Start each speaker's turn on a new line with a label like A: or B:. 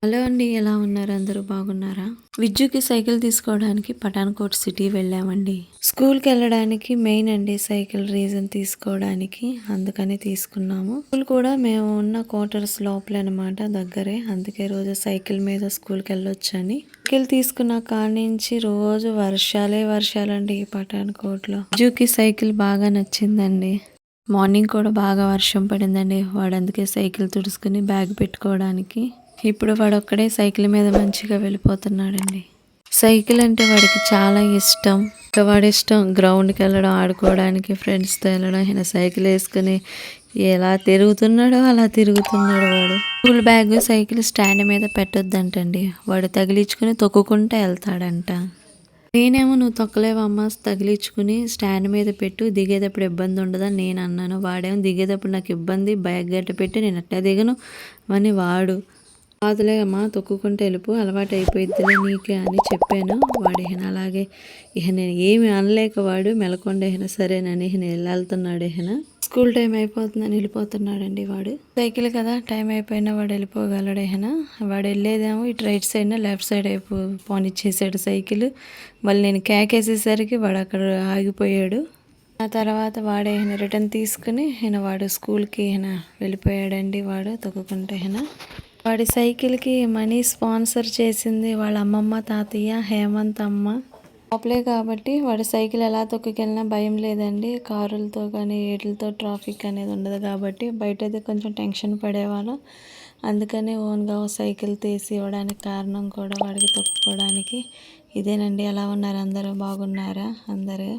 A: Hello అండి. ఎలా ఉన్నారు? అందరూ బాగున్నారా? విజ్జుకి సైకిల్ తీసుకోవడానికి పఠాన్‌కోట్ సిటీ వెళ్ళామండి. స్కూల్‌కెళ్ళడానికి మెయిన్ అండి సైకిల్ రీజన్ తీసుకోవడానికి. అందుకని తీసుకున్నాము. స్కూల్ కూడా మేము ఉన్న క్వార్టర్స్ లోపలనమాట దగ్గరే. అందుకే రోజు సైకిల్ మీద స్కూల్‌కెళ్ళొచ్చని. సైకిల్ తీసుకున్న కాడ్నించి రోజు వర్షాలే వర్షాలండి ఈ పఠాన్‌కోట్‌లో. విజ్జుకి సైకిల్ బాగా నచ్చిందండి. మార్నింగ్ కూడా బాగా వర్షం పడిందండి. వాడు అందుకే సైకిల్ తుడుచుకుని బ్యాగ్ పెట్టుకోవడానికి ఇప్పుడు వాడొక్కడే సైకిల్ మీద మంచిగా వెళ్ళిపోతున్నాడండి. సైకిల్ అంటే వాడికి చాలా ఇష్టం. ఇంకా వాడి ఇష్టం గ్రౌండ్కి వెళ్ళడం, ఆడుకోవడానికి, ఫ్రెండ్స్తో వెళ్ళడం. ఈయన సైకిల్ వేసుకుని ఎలా తిరుగుతున్నాడో అలా తిరుగుతున్నాడు వాడు. స్కూల్ బ్యాగ్ సైకిల్ స్టాండ్ మీద పెట్టొద్దంటండి. వాడు తగిలించుకుని తొక్కుకుంటూ వెళ్తాడంట. నేనేమో నువ్వు తొక్కలేవమ్మా తగిలించుకుని స్టాండ్ మీద పెట్టు, దిగేటప్పుడు ఇబ్బంది ఉండదని నేను అన్నాను. వాడేమో దిగేటప్పుడు నాకు ఇబ్బంది, బ్యాగ్ గట్ట పెట్టి నేను అట్లా దిగను అని వాడు. కాదులే అమ్మా తొక్కుకుంటూ వెళ్ళిపో, అలవాటు అయిపోయిద్దిలే నీకే అని చెప్పాను. వాడు ఇహన అలాగే నేను ఏమి అనలేక వాడు మెలకొండ సరేనని వెళ్తున్నాడు. స్కూల్ టైం అయిపోతుందని వెళ్ళిపోతున్నాడండి వాడు. సైకిల్ కదా టైం అయిపోయినా వాడు వెళ్ళిపోగలడు. వాడు వెళ్ళేదేమో ఇటు రైట్ సైడ్ లెఫ్ట్ సైడ్ పోనిచ్చేసాడు సైకిల్. మళ్ళీ నేను కేకేసేసరికి వాడు అక్కడ ఆగిపోయాడు. ఆ తర్వాత వాడే రిటర్న్ తీసుకుని వాడు స్కూల్కి వెళ్ళిపోయాడండి. వాడు తొక్కుకుంటే వాడి సైకిల్కి మనీ స్పాన్సర్ చేసింది వాళ్ళ అమ్మమ్మ, తాతయ్య, హేమంత్ అమ్మ. లోపలే కాబట్టి వాడి సైకిల్ ఎలా తొక్కుకెళ్ళినా భయం లేదండి. కారులతో కానీ వీటితో ట్రాఫిక్ అనేది ఉండదు కాబట్టి బయట అయితే కొంచెం టెన్షన్ పడేవాళ్ళం. అందుకని ఓన్గా సైకిల్ తీసి ఇవ్వడానికి కారణం కూడా వాడికి తొక్కుకోవడానికి. ఇదేనండి. ఎలా ఉన్నారు? అందరూ బాగున్నారా? అందరూ